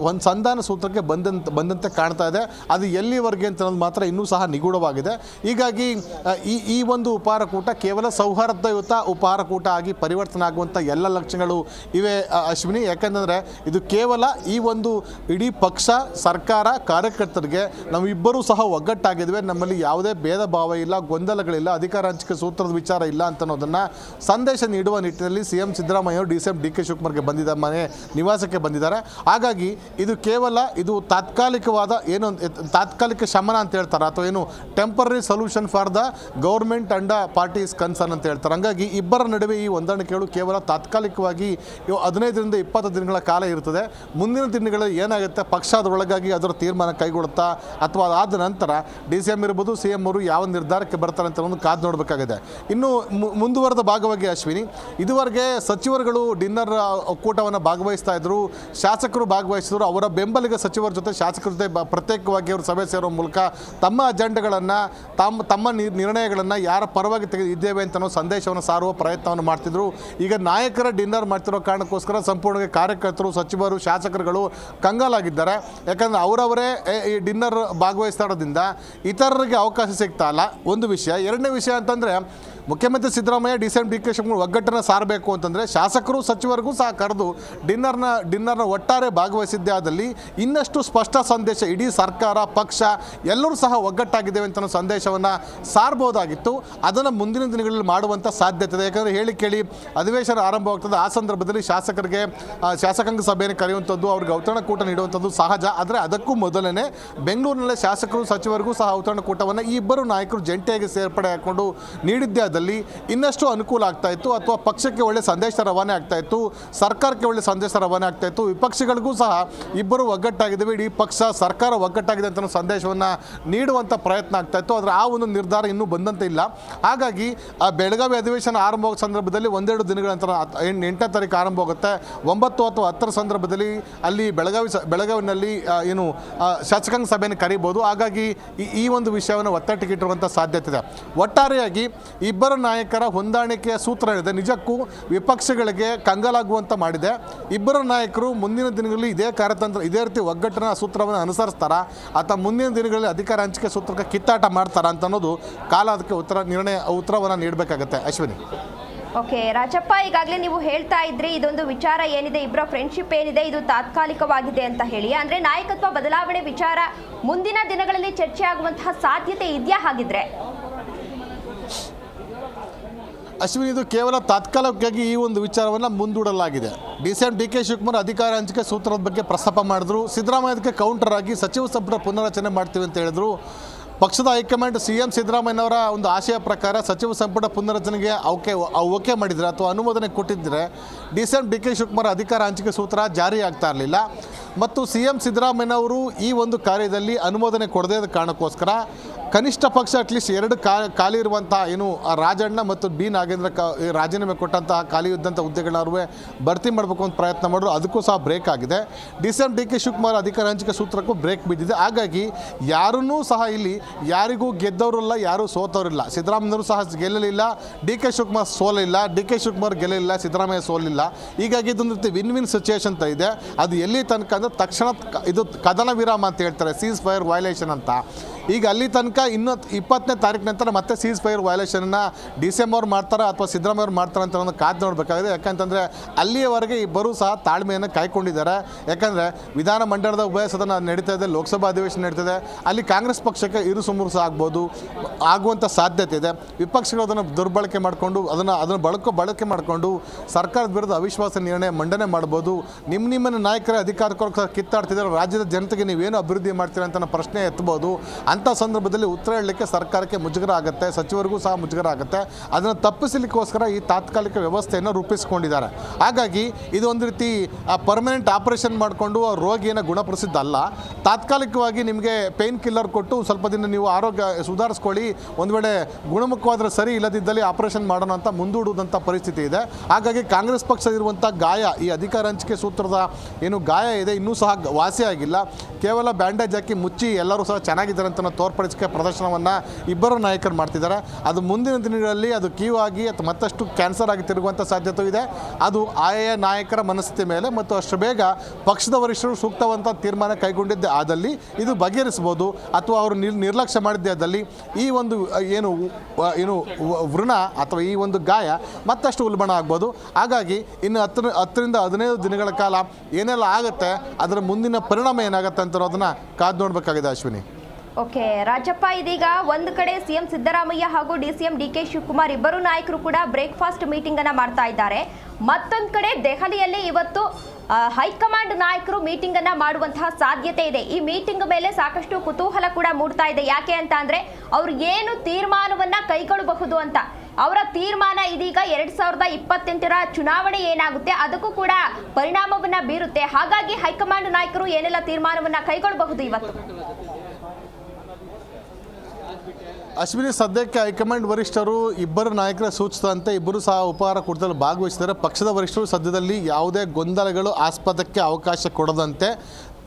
ಒಂದು ಸಂಧಾನ ಸೂತ್ರಕ್ಕೆ ಬಂದಂತೆ ಕಾಣ್ತಾ ಇದೆ. ಅದು ಎಲ್ಲಿವರೆಗೆ ಅಂತ ಅನ್ನೋದು ಮಾತ್ರ ಇನ್ನೂ ಸಹ ನಿಗೂಢವಾಗಿದೆ. ಹೀಗಾಗಿ ಈ ಒಂದು ಉಪಹಾರ ಕೂಟ ಕೇವಲ ಸೌಹಾರ್ದಯುತ ಉಪಹಾರ ಕೂಟ ಆಗಿ ಪರಿವರ್ತನೆ ಆಗುವಂಥ ಎಲ್ಲ ಲಕ್ಷಣಗಳು ಇವೆ ಅಶ್ವಿನಿ. ಯಾಕಂದರೆ ಇದು ಕೇವಲ ಈ ಒಂದು ಇಡೀ ಪಕ್ಷ, ಸರ್ಕಾರ, ಕಾರ್ಯಕರ್ತರಿಗೆ ನಾವಿಬ್ಬರೂ ಸಹ ಒಗ್ಗಟ್ಟಾಗಿದ್ವಿ, ನಮ್ಮಲ್ಲಿ ಯಾವುದೇ ಭೇದ ಭಾವ ಇಲ್ಲ, ಗೊಂದಲಗಳಿಲ್ಲ, ಅಧಿಕಾರ ಹಂಚಿಕೆ ಸೂತ್ರದ ವಿಚಾರ ಇಲ್ಲ ಅಂತ ಅನ್ನೋದನ್ನು ಸಂದೇಶ ನೀಡುವ ನಿಟ್ಟಿನಲ್ಲಿ CM ಸಿದ್ದರಾಮಯ್ಯ ಅವರು DK ಶಿವಕುಮಾರ್ಗೆ ಮನೆ ನಿವಾಸಕ್ಕೆ ಬಂದಿದ್ದಾರೆ. ಹಾಗಾಗಿ ಇದು ಕೇವಲ ತಾತ್ಕಾಲಿಕವಾದ ತಾತ್ಕಾಲಿಕ ಶಮನ ಅಂತ ಹೇಳ್ತಾರೆ, ಅಥವಾ temporary solution for the government and parties concern ಅಂತ ಹೇಳ್ತಾರೆ. ಹಾಗಾಗಿ ಇಬ್ಬರ ನಡುವೆ ಈ ಹೊಂದಾಣಿಕೆಗಳು ಕೇವಲ ತಾತ್ಕಾಲಿಕವಾಗಿ 15ರಿಂದ 20 ದಿನಗಳ ಕಾಲ ಇರ್ತದೆ. ಮುಂದಿನ ದಿನಗಳಲ್ಲಿ ಏನಾಗುತ್ತೆ, ಪಕ್ಷ ಅದರೊಳಗಾಗಿ ಅದರ ತೀರ್ಮಾನ ಕೈಗೊಳ್ಳುತ್ತಾ ಅಥವಾ ಅದಾದ ನಂತರ DCM ಇರ್ಬೋದು, CM ಅವರು ಯಾವ ನಿರ್ಧಾರಕ್ಕೆ ಬರ್ತಾರೆ ಅಂತ ಒಂದು ಕಾದು ನೋಡಬೇಕಾಗಿದೆ. ಇನ್ನು ಮುಂದುವರೆದ ಭಾಗವಾಗಿ ಅಶ್ವಿನಿ, ಇದುವರೆಗೆ ಸಚಿವರುಗಳು ಡಿನ್ನರ್ ಒಕ್ಕೂಟವನ್ನು ಭಾಗವಹಿಸ್ತಾ ಇದ್ರು, ಶಾಸಕರು ಭಾಗವಹಿಸಿದ್ರು. ಅವರ ಬೆಂಬಲಿಗ ಸಚಿವರ ಜೊತೆ ಶಾಸಕರ ಜೊತೆ ಪ್ರತ್ಯೇಕವಾಗಿ ಅವರು ಸಭೆ ಸೇರೋ ಮೂಲಕ ತಮ್ಮ ಅಜೆಂಡಾಗಳನ್ನು, ತಮ್ಮ ನಿರ್ಣಯಗಳನ್ನು ಯಾರ ಪರವಾಗಿ ಇದ್ದೇವೆ ಅಂತ ಅನ್ನೋ ಸಂದೇಶವನ್ನು ಸಾರುವ ಪ್ರಯತ್ನವನ್ನು ಮಾಡ್ತಿದ್ರು. ಈಗ ನಾಯಕರ ಡಿನ್ನರ್ ಮಾಡ್ತಿರೋ ಕಾರಣಕ್ಕೋಸ್ಕರ ಸಂಪೂರ್ಣವಾಗಿ ಕಾರ್ಯಕರ್ತರು, ಸಚಿವರು, ಶಾಸಕರುಗಳು ಕಂಗಾಲಾಗಿದ್ದಾರೆ. ಯಾಕಂದರೆ ಅವರವರೇ ಈ ಡಿನ್ನರ್ ಭಾಗವಹಿಸ್ತಾ ಇರೋದ್ರಿಂದ ಇತರರಿಗೆ ಅವಕಾಶ ಸಿಗ್ತಾ ಇಲ್ಲ, ಒಂದು ವಿಷಯ. ಎರಡನೇ ವಿಷಯ ಅಂತಂದರೆ ಮುಖ್ಯಮಂತ್ರಿ ಸಿದ್ದರಾಮಯ್ಯ DK ಶಿವಕುಮಾರ್ ಒಗ್ಗಟ್ಟನ್ನು ಸಾರಬೇಕು ಅಂತಂದರೆ ಶಾಸಕರು, ಸಚಿವರಿಗೂ ಸಹ ಕರೆದು ಡಿನ್ನರ್ನ ಒಟ್ಟಾರೆ ಭಾಗವಹಿಸಿದ್ದೇ ಆದಲ್ಲಿ ಇನ್ನಷ್ಟು ಸ್ಪಷ್ಟ ಸಂದೇಶ, ಇಡೀ ಸರ್ಕಾರ, ಪಕ್ಷ ಎಲ್ಲರೂ ಸಹ ಒಗ್ಗಟ್ಟಾಗಿದ್ದೇವೆ ಅಂತ ಸಂದೇಶವನ್ನು ಸಾರಬಹುದಾಗಿತ್ತು. ಅದನ್ನು ಮುಂದಿನ ದಿನಗಳಲ್ಲಿ ಮಾಡುವಂಥ ಸಾಧ್ಯತೆ ಇದೆ. ಯಾಕಂದರೆ ಹೇಳಿ ಕೇಳಿ ಅಧಿವೇಶನ ಆರಂಭವಾಗ್ತದೆ. ಆ ಸಂದರ್ಭದಲ್ಲಿ ಶಾಸಕರಿಗೆ ಶಾಸಕಾಂಗ ಸಭೆಯನ್ನು ಕರೆಯುವಂಥದ್ದು, ಅವ್ರಿಗೆ ಔತಣಕೂಟ ನೀಡುವಂಥದ್ದು ಸಹಜ. ಆದರೆ ಅದಕ್ಕೂ ಮೊದಲನೇ ಬೆಂಗಳೂರಿನಲ್ಲೇ ಶಾಸಕರು, ಸಚಿವರಿಗೂ ಸಹ ಔತಣಕೂಟವನ್ನು ಈ ಇಬ್ಬರು ನಾಯಕರು ಜಂಟಿಯಾಗಿ ಸೇರ್ಪಡೆ ಹಾಕೊಂಡು ನೀಡಿದ್ದೇ ಆದಲ್ಲಿ ಇನ್ನಷ್ಟು ಅನುಕೂಲ ಆಗ್ತಾ ಇತ್ತು, ಅಥವಾ ಪಕ್ಷಕ್ಕೆ ಒಳ್ಳೆ ಸಂದೇಶ ರವಾನೆ ಆಗ್ತಾ ಇತ್ತು, ಸರ್ಕಾರಕ್ಕೆ ಒಳ್ಳೆ ಸಂದೇಶ ರವಾನೆ ಆಗ್ತಾ ಇತ್ತು, ವಿಪಕ್ಷಗಳಿಗೂ ಸಹ ಇಬ್ಬರು ಒಗ್ಗಟ್ಟಾಗಿದ್ದೇವೆ, ಇಡೀ ಪಕ್ಷ, ಸರ್ಕಾರ ಒಗ್ಗಟ್ಟಾಗಿದೆ ಅಂತ ಸಂದೇಶವನ್ನು ನೀಡುವಂಥ ಪ್ರಯತ್ನ ಆಗ್ತಾ ಇತ್ತು. ಆದರೆ ಆ ಒಂದು ನಿರ್ಧಾರ ಇನ್ನೂ ಬಂದಂತೆ ಇಲ್ಲ. ಹಾಗಾಗಿ ಆ ಬೆಳಗಾವಿ ಅಧಿವೇಶನ ಆರಂಭವಾಗೋ ಸಂದರ್ಭದಲ್ಲಿ 1-2 ದಿನಗಳ ನಂತರ 8ನೇ ತಾರೀಕು ಆರಂಭ ಆಗುತ್ತೆ. 9 ಅಥವಾ 10ರ ಸಂದರ್ಭದಲ್ಲಿ ಅಲ್ಲಿ ಬೆಳಗಾವಿನಲ್ಲಿ ಶಾಸಕಾಂಗ ಸಭೆಯನ್ನು ಕರೀಬೋದು. ಹಾಗಾಗಿ ಈ ಒಂದು ವಿಷಯವನ್ನು ಒತ್ತಟ್ಟಿಗಿಟ್ಟಿರುವಂಥ ಸಾಧ್ಯತೆ ಇದೆ. ಒಟ್ಟಾರೆಯಾಗಿ ಇಬ್ಬರ ನಾಯಕರ ಹೊಂದಾಣಿಕೆಯ ಸೂತ್ರ ಇದೆ, ನಿಜಕ್ಕೂ ವಿಪಕ್ಷಗಳಿಗೆ ಕಂಗಾಲಾಗುವಂತ ಮಾಡಿದೆ. ಇಬ್ಬರ ನಾಯಕರು ಮುಂದಿನ ದಿನಗಳಲ್ಲಿ ಇದೇ ರೀತಿ ಒಗ್ಗಟ್ಟಿನ ಸೂತ್ರವನ್ನು ಅನುಸರಿಸ್ತಾರಾ ಅಥವಾ ಮುಂದಿನ ದಿನಗಳಲ್ಲಿ ಅಧಿಕಾರ ಹಂಚಿಕೆ ಸೂತ್ರಕ್ಕೆ ಕಿತ್ತಾಟ ಮಾಡ್ತಾರಾ ಅಂತ ಅನ್ನೋದು ಕಾಲ ಅದಕ್ಕೆ ಉತ್ತರವನ್ನು ನೀಡಬೇಕಾಗುತ್ತೆ. ಅಶ್ವಿನಿ. ಓಕೆ ರಾಜಪ್ಪ, ಈಗಾಗಲೇ ನೀವು ಹೇಳ್ತಾ ಇದ್ರಿ ಇದೊಂದು ವಿಚಾರ ಏನಿದೆ, ಇಬ್ಬರ ಫ್ರೆಂಡ್ಶಿಪ್ ಏನಿದೆ, ಇದು ತಾತ್ಕಾಲಿಕವಾಗಿದೆ ಅಂತ ಹೇಳಿ. ಅಂದರೆ ನಾಯಕತ್ವ ಬದಲಾವಣೆ ವಿಚಾರ ಮುಂದಿನ ದಿನಗಳಲ್ಲಿ ಚರ್ಚೆ ಆಗುವಂತಹ ಸಾಧ್ಯತೆ ಇದೆಯಾ ಹಾಗಿದ್ರೆ? ಅಶ್ವಿನಿ, ಇದು ಕೇವಲ ತಾತ್ಕಾಲಿಕವಾಗಿ ಈ ಒಂದು ವಿಚಾರವನ್ನು ಮುಂದೂಡಲಾಗಿದೆ. ಡಿ ಕೆ ಶಿವಕುಮಾರ್ ಅಧಿಕಾರ ಹಂಚಿಕೆ ಸೂತ್ರದ ಬಗ್ಗೆ ಪ್ರಸ್ತಾಪ ಮಾಡಿದ್ರು. ಸಿದ್ದರಾಮಯ್ಯ ಅದಕ್ಕೆ ಕೌಂಟರ್ ಆಗಿ ಸಚಿವ ಸಂಪುಟ ಪುನರ್ರಚನೆ ಮಾಡ್ತೀವಿ ಅಂತ ಹೇಳಿದ್ರು. ಪಕ್ಷದ ಹೈಕಮಾಂಡ್ CM ಸಿದ್ದರಾಮಯ್ಯನವರ ಒಂದು ಆಶಯ ಪ್ರಕಾರ ಸಚಿವ ಸಂಪುಟ ಪುನರ್ರಚನೆಗೆ ಓಕೆ ಮಾಡಿದರೆ ಅಥವಾ ಅನುಮೋದನೆ ಕೊಟ್ಟಿದ್ದರೆ ಡಿ ಕೆ ಶಿವಕುಮಾರ್ ಅಧಿಕಾರ ಹಂಚಿಕೆ ಸೂತ್ರ ಜಾರಿ ಆಗ್ತಾ ಇರಲಿಲ್ಲ. ಮತ್ತು CM ಸಿದ್ದರಾಮಯ್ಯನವರು ಈ ಒಂದು ಕಾರ್ಯದಲ್ಲಿ ಅನುಮೋದನೆ ಕೊಡದೇ ಇದ್ದ ಕಾರಣಕ್ಕೋಸ್ಕರ ಕನಿಷ್ಠ ಪಕ್ಷ ಅಟ್ಲೀಸ್ಟ್ 2 ಖಾಲಿ ಇರುವಂತಹ ರಾಜಣ್ಣ ಮತ್ತು B ನಾಗೇಂದ್ರ ರಾಜೀನಾಮೆ ಕೊಟ್ಟಂತಹ ಖಾಲಿ ಇದ್ದಂಥ ಹುದ್ದೆಗಳನ್ನೂ ಭರ್ತಿ ಮಾಡಬೇಕು ಅಂತ ಪ್ರಯತ್ನ ಮಾಡಿದ್ರು. ಅದಕ್ಕೂ ಸಹ ಬ್ರೇಕ್ ಆಗಿದೆ. ಡಿ ಕೆ ಶಿವಕುಮಾರ್ ಅಧಿಕಾರ ಹಂಚಿಕೆ ಸೂತ್ರಕ್ಕೂ ಬ್ರೇಕ್ ಬಿದ್ದಿದೆ. ಹಾಗಾಗಿ ಯಾರನ್ನೂ ಸಹ ಇಲ್ಲಿ ಯಾರಿಗೂ ಗೆದ್ದವರಿಲ್ಲ, ಯಾರೂ ಸೋತವರಿಲ್ಲ. ಸಿದ್ದರಾಮಯ್ಯವರು ಸಹ ಗೆಲ್ಲಲಿಲ್ಲ, ಡಿ ಕೆ ಶಿವಕುಮಾರ್ ಸೋಲಿಲ್ಲ, ಡಿ ಕೆ ಶಿವಕುಮಾರ್ ಗೆಲ್ಲಲಿಲ್ಲ, ಸಿದ್ದರಾಮಯ್ಯ ಸೋಲಿಲ್ಲ. ಹೀಗಾಗಿ ಇದೊಂದು ರೀತಿ ವಿನ್ ಸಿಚುಯೇಷನ್ ಅಂತ ಇದೆ. ಅದು ಎಲ್ಲಿ ತನಕ ಅಂದರೆ ತಕ್ಷಣ ಇದು ಕದನ ವಿರಾಮ ಅಂತ ಹೇಳ್ತಾರೆ, ಸೀಸ್ ಫೈರ್ ವೈಲೇಷನ್ ಅಂತ. ಈಗ ಅಲ್ಲಿ ತನಕ ಇನ್ನು 20ನೇ ತಾರೀಕು ನಂತರ ಮತ್ತೆ ಸೀಸ್ ಫೈರ್ ವೈಲೇಷನ್ನ DCM ಅವ್ರು ಮಾಡ್ತಾರೆ ಅಥವಾ ಸಿದ್ದರಾಮಯ್ಯ ಅವ್ರು ಮಾಡ್ತಾರೆ ಅಂತ ಒಂದು ಕಾದು ನೋಡಬೇಕಾಗಿದೆ. ಯಾಕಂತಂದರೆ ಅಲ್ಲಿಯವರೆಗೆ ಇಬ್ಬರೂ ಸಹ ತಾಳ್ಮೆಯನ್ನು ಕಾಯ್ಕೊಂಡಿದ್ದಾರೆ. ಯಾಕಂದರೆ ವಿಧಾನಮಂಡಲದ ಉಭಯ ಸದನ ನಡೀತಾ ಇದೆ, ಲೋಕಸಭಾ ಅಧಿವೇಶನ ನಡೀತಿದೆ. ಅಲ್ಲಿ ಕಾಂಗ್ರೆಸ್ ಪಕ್ಷಕ್ಕೆ ಇರುಸುಮುರುಸು ಆಗುವಂಥ ಸಾಧ್ಯತೆ ಇದೆ. ವಿಪಕ್ಷಗಳು ಅದನ್ನು ದುರ್ಬಳಕೆ ಮಾಡಿಕೊಂಡು ಅದನ್ನು ಬಳಕೆ ಮಾಡಿಕೊಂಡು ಸರ್ಕಾರದ ವಿರುದ್ಧ ಅವಿಶ್ವಾಸ ನಿರ್ಣಯ ಮಂಡನೆ ಮಾಡ್ಬೋದು. ನಿಮ್ಮನ್ನ ನಾಯಕರ ಅಧಿಕಾರಕ್ಕೋಸ್ಕರ ಕಿತ್ತಾಡ್ತಿದ್ದಾರೆ, ರಾಜ್ಯದ ಜನತೆಗೆ ನೀವೇನು ಅಭಿವೃದ್ಧಿ ಮಾಡ್ತೀರಾ ಅಂತ ಪ್ರಶ್ನೆ ಎತ್ತಬಹುದು. ಅಂಥ ಸಂದರ್ಭದಲ್ಲಿ ಉತ್ತರ ಹೇಳಲಿಕ್ಕೆ ಸರ್ಕಾರಕ್ಕೆ ಮುಜುಗರ ಆಗುತ್ತೆ, ಸಚಿವರಿಗೂ ಸಹ ಮುಜುಗರ ಆಗುತ್ತೆ. ಅದನ್ನು ತಪ್ಪಿಸಲಿಕ್ಕೋಸ್ಕರ ಈ ತಾತ್ಕಾಲಿಕ ವ್ಯವಸ್ಥೆಯನ್ನು ರೂಪಿಸಿಕೊಂಡಿದ್ದಾರೆ. ಹಾಗಾಗಿ ಇದು ಒಂದು ರೀತಿ ಪರ್ಮನೆಂಟ್ ಆಪರೇಷನ್ ಮಾಡಿಕೊಂಡು ರೋಗಿಯನ್ನು ಗುಣಪಡಿಸಿದ್ದು ಅಲ್ಲ. ತಾತ್ಕಾಲಿಕವಾಗಿ ನಿಮಗೆ ಪೇನ್ ಕಿಲ್ಲರ್ ಕೊಟ್ಟು ಸ್ವಲ್ಪ ದಿನ ನೀವು ಆರೋಗ್ಯ ಸುಧಾರಿಸ್ಕೊಳ್ಳಿ, ಒಂದು ವೇಳೆ ಗುಣಮುಖವಾದರೆ ಸರಿ, ಇಲ್ಲದಿದ್ದಲ್ಲಿ ಆಪರೇಷನ್ ಮಾಡೋಣ ಅಂತ ಮುಂದೂಡುವಂಥ ಪರಿಸ್ಥಿತಿ ಇದೆ. ಹಾಗಾಗಿ ಕಾಂಗ್ರೆಸ್ ಪಕ್ಷ ಇರುವಂಥ ಗಾಯ, ಈ ಅಧಿಕಾರ ಹಂಚಿಕೆ ಸೂತ್ರದ ಗಾಯ ಇದೆ, ಇನ್ನೂ ಸಹ ವಾಸಿಯಾಗಿಲ್ಲ. ಕೇವಲ ಬ್ಯಾಂಡೇಜ್ ಹಾಕಿ ಮುಚ್ಚಿ ಎಲ್ಲರೂ ಸಹ ಚೆನ್ನಾಗಿದ್ದಾರೆ ಅಂತ ತೋರ್ಪಡಿಸಕ್ಕೆ ಪ್ರದರ್ಶನವನ್ನು ಇಬ್ಬರು ನಾಯಕರು ಮಾಡ್ತಿದ್ದಾರೆ. ಅದು ಮುಂದಿನ ದಿನಗಳಲ್ಲಿ ಅದು ಕ್ಯೂ ಆಗಿ ಅಥವಾ ಮತ್ತಷ್ಟು ಕ್ಯಾನ್ಸರ್ ಆಗಿ ತಿರುಗುವಂಥ ಸಾಧ್ಯತೆ ಇದೆ. ಅದು ಆಯಾ ನಾಯಕರ ಮನಸ್ಥಿತಿ ಮೇಲೆ ಮತ್ತು ಅಷ್ಟು ಬೇಗ ಪಕ್ಷದ ವರಿಷ್ಠರು ಸೂಕ್ತವಂತ ತೀರ್ಮಾನ ಕೈಗೊಂಡಿದ್ದೇ ಆದಲ್ಲಿ ಇದು ಬಗೆಹರಿಸ್ಬೋದು. ಅಥವಾ ಅವರು ನಿರ್ಲಕ್ಷ್ಯ ಮಾಡಿದ್ದೇ ಆದಲ್ಲಿ ಈ ಒಂದು ವೃಣ ಅಥವಾ ಈ ಒಂದು ಗಾಯ ಮತ್ತಷ್ಟು ಉಲ್ಬಣ ಆಗ್ಬೋದು. ಹಾಗಾಗಿ ಇನ್ನು 10ರಿಂದ 15 ದಿನಗಳ ಕಾಲ ಏನೆಲ್ಲ ಆಗುತ್ತೆ, ಅದರ ಮುಂದಿನ ಪರಿಣಾಮ ಏನಾಗುತ್ತೆ ಅಂತ ಅನ್ನೋದನ್ನ ಕಾದು ನೋಡಬೇಕಾಗಿದೆ. ಅಶ್ವಿನಿ. ಓಕೆ ರಾಜಪ್ಪ, ಇದೀಗ ಒಂದು ಕಡೆ CM ಸಿದ್ದರಾಮಯ್ಯ ಹಾಗೂ DCM DK ಶಿವಕುಮಾರ್ ಇಬ್ಬರು ನಾಯಕರು ಕೂಡ ಬ್ರೇಕ್ಫಾಸ್ಟ್ ಮೀಟಿಂಗ್ ಅನ್ನ ಮಾಡ್ತಾ ಇದ್ದಾರೆ. ಮತ್ತೊಂದು ಕಡೆ ದೆಹಲಿಯಲ್ಲಿ ಇವತ್ತು ಹೈಕಮಾಂಡ್ ನಾಯಕರು ಮೀಟಿಂಗ್ ಅನ್ನ ಮಾಡುವಂತಹ ಸಾಧ್ಯತೆ ಇದೆ. ಈ ಮೀಟಿಂಗ್ ಮೇಲೆ ಸಾಕಷ್ಟು ಕುತೂಹಲ ಕೂಡ ಮೂಡ್ತಾ ಇದೆ. ಯಾಕೆ ಅಂತ ಅಂದ್ರೆ ಅವ್ರು ಏನು ತೀರ್ಮಾನವನ್ನ ಕೈಗೊಳ್ಳಬಹುದು ಅಂತ. ಅವರ ತೀರ್ಮಾನ ಇದೀಗ 2028ರ ಚುನಾವಣೆ ಏನಾಗುತ್ತೆ ಅದಕ್ಕೂ ಕೂಡ ಪರಿಣಾಮವನ್ನ ಬೀರುತ್ತೆ. ಹಾಗಾಗಿ ಹೈಕಮಾಂಡ್ ನಾಯಕರು ಏನೆಲ್ಲ ತೀರ್ಮಾನವನ್ನ ಕೈಗೊಳ್ಳಬಹುದು ಇವತ್ತು? ಅಶ್ವಿನಿ, ಸದ್ಯಕ್ಕೆ ಹೈಕಮಾಂಡ್ ವರಿಷ್ಠರು ಇಬ್ಬರು ನಾಯಕರ ಸೂಚಿಸಿದಂತೆ ಇಬ್ಬರು ಸಹ ಉಪಹಾರ ಕೂಟದಲ್ಲಿ ಭಾಗವಹಿಸಿದ್ದಾರೆ. ಪಕ್ಷದ ವರಿಷ್ಠರು ಸದ್ಯದಲ್ಲಿ ಯಾವುದೇ ಗೊಂದಲಗಳು ಆಸ್ಪದಕ್ಕೆ ಅವಕಾಶ ಕೊಡದಂತೆ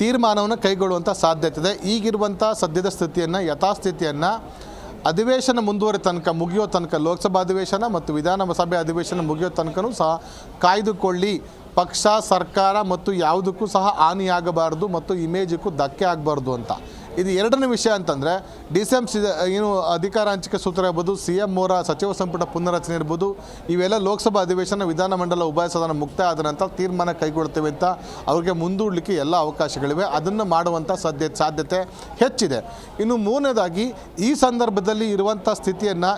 ತೀರ್ಮಾನವನ್ನು ಕೈಗೊಳ್ಳುವಂಥ ಸಾಧ್ಯತೆ ಇದೆ. ಈಗಿರುವಂಥ ಸದ್ಯದ ಸ್ಥಿತಿಯನ್ನು, ಯಥಾಸ್ಥಿತಿಯನ್ನು ಅಧಿವೇಶನ ಮುಗಿಯೋ ತನಕ ಲೋಕಸಭಾ ಅಧಿವೇಶನ ಮತ್ತು ವಿಧಾನಸಭೆ ಅಧಿವೇಶನ ಮುಗಿಯೋ ತನಕನೂ ಸಹ ಕಾಯ್ದುಕೊಳ್ಳಿ. ಪಕ್ಷ, ಸರ್ಕಾರ ಮತ್ತು ಯಾವುದಕ್ಕೂ ಸಹ ಹಾನಿಯಾಗಬಾರ್ದು ಮತ್ತು ಇಮೇಜಕ್ಕೂ ಧಕ್ಕೆ ಆಗಬಾರ್ದು ಅಂತ. ಇದು ಎರಡನೇ ವಿಷಯ ಅಂತಂದರೆ DCM ಅಧಿಕಾರ ಹಂಚಿಕೆ ಸೂತ್ರ ಇರ್ಬೋದು, CM ಅವರ ಸಚಿವ ಸಂಪುಟ ಪುನರ್ರಚನೆ ಇರ್ಬೋದು, ಇವೆಲ್ಲ ಲೋಕಸಭಾ ಅಧಿವೇಶನ ವಿಧಾನಮಂಡಲ ಉಭಯ ಸದನ ಮುಕ್ತಾಯ ಆದ ನಂತರ ತೀರ್ಮಾನ ಕೈಗೊಳ್ತೇವೆ ಅಂತ ಅವ್ರಿಗೆ ಮುಂದೂಡಲಿಕ್ಕೆ ಎಲ್ಲ ಅವಕಾಶಗಳಿವೆ. ಅದನ್ನು ಮಾಡುವಂಥ ಸಾಧ್ಯತೆ ಹೆಚ್ಚಿದೆ. ಇನ್ನು ಮೂರನೇದಾಗಿ ಈ ಸಂದರ್ಭದಲ್ಲಿ ಇರುವಂಥ ಸ್ಥಿತಿಯನ್ನು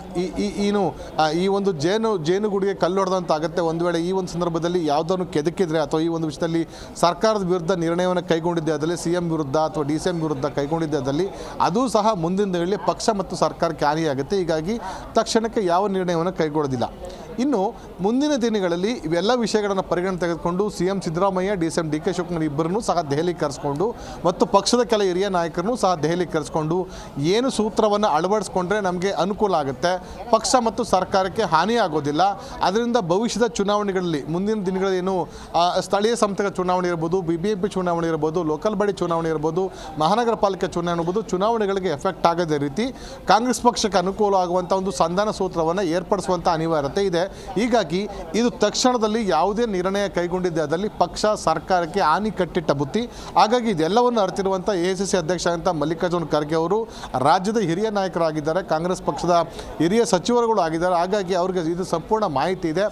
ಈ ಒಂದು ಜೇನುಗೂಡಿಗೆ ಕಲ್ಲೊಡೆದಂತಾಗುತ್ತೆ. ಒಂದು ವೇಳೆ ಈ ಒಂದು ಸಂದರ್ಭದಲ್ಲಿ ಯಾವುದನ್ನು ಕೆದಕಿದ್ರೆ ಅಥವಾ ಈ ಒಂದು ವಿಷಯದಲ್ಲಿ ಸರ್ಕಾರದ ವಿರುದ್ಧ ನಿರ್ಣಯವನ್ನು ಕೈಗೊಂಡಿದ್ದೆ ಅದರಲ್ಲಿ CM ವಿರುದ್ಧ ಅಥವಾ DCM ವಿರುದ್ಧ ಕೈಗೊಂಡಿದ್ದೆ ಅದಲ್ಲಿ ಅದು ಸಹ ಮುಂದಿನ ದಿನಗಳಲ್ಲಿ ಪಕ್ಷ ಮತ್ತು ಸರ್ಕಾರಕ್ಕೆ ಹಾನಿಯಾಗುತ್ತೆ. ಹೀಗಾಗಿ ತಕ್ಷಣಕ್ಕೆ ಯಾವ ನಿರ್ಣಯವನ್ನು ಕೈಗೊಳ್ಳೋದಿಲ್ಲ. ಇನ್ನು ಮುಂದಿನ ದಿನಗಳಲ್ಲಿ ಇವೆಲ್ಲ ವಿಷಯಗಳನ್ನು ಪರಿಗಣನೆ ತೆಗೆದುಕೊಂಡು CM Siddaramaiah, DCM DK Shivakumar ಇಬ್ಬರನ್ನೂ ಸಹ ದೆಹಲಿಗೆ ಕರೆಸ್ಕೊಂಡು ಮತ್ತು ಪಕ್ಷದ ಕೆಲ ಹಿರಿಯ ನಾಯಕರನ್ನು ಸಹ ದೆಹಲಿಗೆ ಕರೆಸ್ಕೊಂಡು ಏನು ಸೂತ್ರವನ್ನು ಅಳವಡಿಸ್ಕೊಂಡ್ರೆ ನಮಗೆ ಅನುಕೂಲ ಆಗುತ್ತೆ, ಪಕ್ಷ ಮತ್ತು ಸರ್ಕಾರಕ್ಕೆ ಹಾನಿ ಆಗೋದಿಲ್ಲ, ಅದರಿಂದ ಭವಿಷ್ಯದ ಚುನಾವಣೆಗಳಲ್ಲಿ ಮುಂದಿನ ದಿನಗಳಲ್ಲಿ ಏನು ಸ್ಥಳೀಯ ಸಂಸ್ಥೆಗಳ ಚುನಾವಣೆ ಇರ್ಬೋದು, BBMP ಚುನಾವಣೆ ಇರ್ಬೋದು, ಲೋಕಲ್ ಬಾಡಿ ಚುನಾವಣೆ ಇರ್ಬೋದು, ಮಹಾನಗರ ಪಾಲಿಕೆ ಚುನಾವಣೆ ಇರ್ಬೋದು, ಚುನಾವಣೆಗಳಿಗೆ ಎಫೆಕ್ಟ್ ಆಗದ ರೀತಿ ಕಾಂಗ್ರೆಸ್ ಪಕ್ಷಕ್ಕೆ ಅನುಕೂಲ ಆಗುವಂಥ ಒಂದು ಸಂಧಾನ ಸೂತ್ರವನ್ನು ಏರ್ಪಡಿಸುವಂಥ ಅನಿವಾರ್ಯತೆ ಇದೆ. ಹೀಗಾಗಿ ಇದು ತಕ್ಷಣದಲ್ಲಿ ಯಾವುದೇ ನಿರ್ಣಯ ಕೈಗೊಂಡಿದ್ದೆ ಅದರಲ್ಲಿ ಪಕ್ಷ, ಸರ್ಕಾರಕ್ಕೆ ಹಾನಿ ಕಟ್ಟಿಟ್ಟ ಬುತ್ತಿ. ಹಾಗಾಗಿ ಇದೆಲ್ಲವನ್ನು ಅರಿತಿರುವಂಥ AICC ಅಧ್ಯಕ್ಷ ಅಂತ ಮಲ್ಲಿಕಾರ್ಜುನ್ ಖರ್ಗೆ ಅವರು ರಾಜ್ಯದ ಹಿರಿಯ ನಾಯಕರಾಗಿದ್ದಾರೆ, ಕಾಂಗ್ರೆಸ್ ಪಕ್ಷದ ಹಿರಿಯ ಸಚಿವರುಗಳು ಆಗಿದ್ದಾರೆ. ಹಾಗಾಗಿ ಅವ್ರಿಗೆ ಇದು ಸಂಪೂರ್ಣ ಮಾಹಿತಿ ಇದೆ.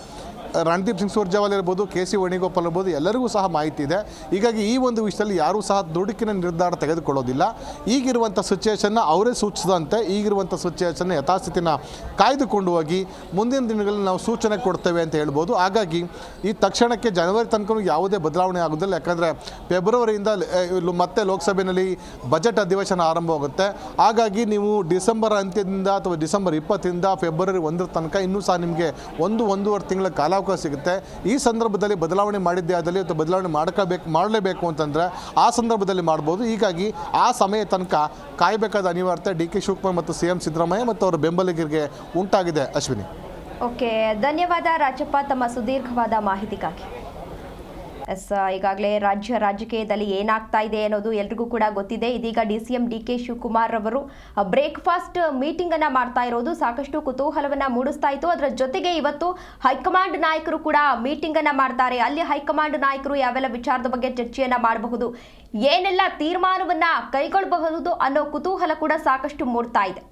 ರಣದೀಪ್ ಸಿಂಗ್ ಸುರ್ಜೇವಾಲಾ ಇರ್ಬೋದು, ಕೆ.ಸಿ. ವೇಣುಗೋಪಾಲ್ ಇರ್ಬೋದು, ಎಲ್ಲರಿಗೂ ಸಹ ಮಾಹಿತಿ ಇದೆ. ಹೀಗಾಗಿ ಈ ಒಂದು ವಿಷಯದಲ್ಲಿ ಯಾರೂ ಸಹ ದುಡುಕಿನ ನಿರ್ಧಾರ ತೆಗೆದುಕೊಳ್ಳೋದಿಲ್ಲ. ಈಗಿರುವಂಥ ಸಿಚುವೇಷನ್ನ ಅವರೇ ಸೂಚಿಸಿದಂತೆ ಈಗಿರುವಂಥ ಸಿಚುವೇಷನ್ನ ಯಥಾಸ್ಥಿತಿನ ಕಾಯ್ದುಕೊಂಡು ಹೋಗಿ ಮುಂದಿನ ದಿನಗಳಲ್ಲಿ ನಾವು ಸೂಚನೆ ಕೊಡ್ತೇವೆ ಅಂತ ಹೇಳ್ಬೋದು. ಹಾಗಾಗಿ ಈ ತಕ್ಷಣಕ್ಕೆ ಜನವರಿ ತನಕ ಯಾವುದೇ ಬದಲಾವಣೆ ಆಗೋದಿಲ್ಲ. ಯಾಕಂದರೆ ಫೆಬ್ರವರಿಯಿಂದ ಮತ್ತೆ ಲೋಕಸಭೆಯಲ್ಲಿ ಬಜೆಟ್ ಅಧಿವೇಶನ ಆರಂಭವಾಗುತ್ತೆ. ಹಾಗಾಗಿ ನೀವು ಡಿಸೆಂಬರ್ ಅಂತ್ಯದಿಂದ ಅಥವಾ ಡಿಸೆಂಬರ್ 20ರಿಂದ ಫೆಬ್ರವರಿ 1 ತನಕ ಇನ್ನೂ ಸಹ ನಿಮಗೆ ಒಂದೂವರೆ ತಿಂಗಳ ಕಾಲಾವಕಾಶ ಸಿಗುತ್ತೆ. ಈ ಸಂದರ್ಭದಲ್ಲಿ ಬದಲಾವಣೆ ಮಾಡಿದ್ದೇ ಆದಲ್ಲಿ ಅಥವಾ ಬದಲಾವಣೆ ಮಾಡಲೇಬೇಕು ಅಂತಂದರೆ ಆ ಸಂದರ್ಭದಲ್ಲಿ ಮಾಡ್ಬೋದು. ಹೀಗಾಗಿ ಆ ಸಮಯ ತನಕ ಕಾಯಬೇಕಾದ ಅನಿವಾರ್ಯತೆ ಡಿ.ಕೆ. ಶಿವಕುಮಾರ್ ಮತ್ತು ಸಿ.ಎಂ. ಸಿದ್ದರಾಮಯ್ಯ ಮತ್ತು ಅವರ ಬೆಂಬಲಿಗರಿಗೆ ಉಂಟಾಗಿದೆ. ಅಶ್ವಿನಿ. ಓಕೆ, ಧನ್ಯವಾದ ರಾಜಪ್ಪ ತಮ್ಮ ಸುದೀರ್ಘವಾದ ಮಾಹಿತಿಗಾಗಿ. ಈಗಾಗಲೇ ರಾಜಕೀಯದಲ್ಲಿ ಏನಾಗ್ತಾ ಇದೆ ಅನ್ನೋದು ಎಲ್ರಿಗೂ ಕೂಡ ಗೊತ್ತಿದೆ. ಇದೀಗ ಡಿ.ಸಿ.ಎಂ. ಡಿ.ಕೆ. ಶಿವಕುಮಾರ್ ಅವರು ಬ್ರೇಕ್ಫಾಸ್ಟ್ ಮೀಟಿಂಗ್ ಅನ್ನ ಮಾಡ್ತಾ ಇರೋದು ಸಾಕಷ್ಟು ಕುತೂಹಲವನ್ನ ಮೂಡಿಸ್ತಾ ಇತ್ತು. ಅದರ ಜೊತೆಗೆ ಇವತ್ತು ಹೈಕಮಾಂಡ್ ನಾಯಕರು ಕೂಡ ಮೀಟಿಂಗ್ ಅನ್ನ ಮಾಡ್ತಾರೆ. ಅಲ್ಲಿ ಹೈಕಮಾಂಡ್ ನಾಯಕರು ಯಾವೆಲ್ಲ ವಿಚಾರದ ಬಗ್ಗೆ ಚರ್ಚೆಯನ್ನ ಮಾಡಬಹುದು, ಏನೆಲ್ಲ ತೀರ್ಮಾನವನ್ನ ಕೈಗೊಳ್ಳಬಹುದು ಅನ್ನೋ ಕುತೂಹಲ ಕೂಡ ಸಾಕಷ್ಟು ಮೂಡ್ತಾ ಇದೆ.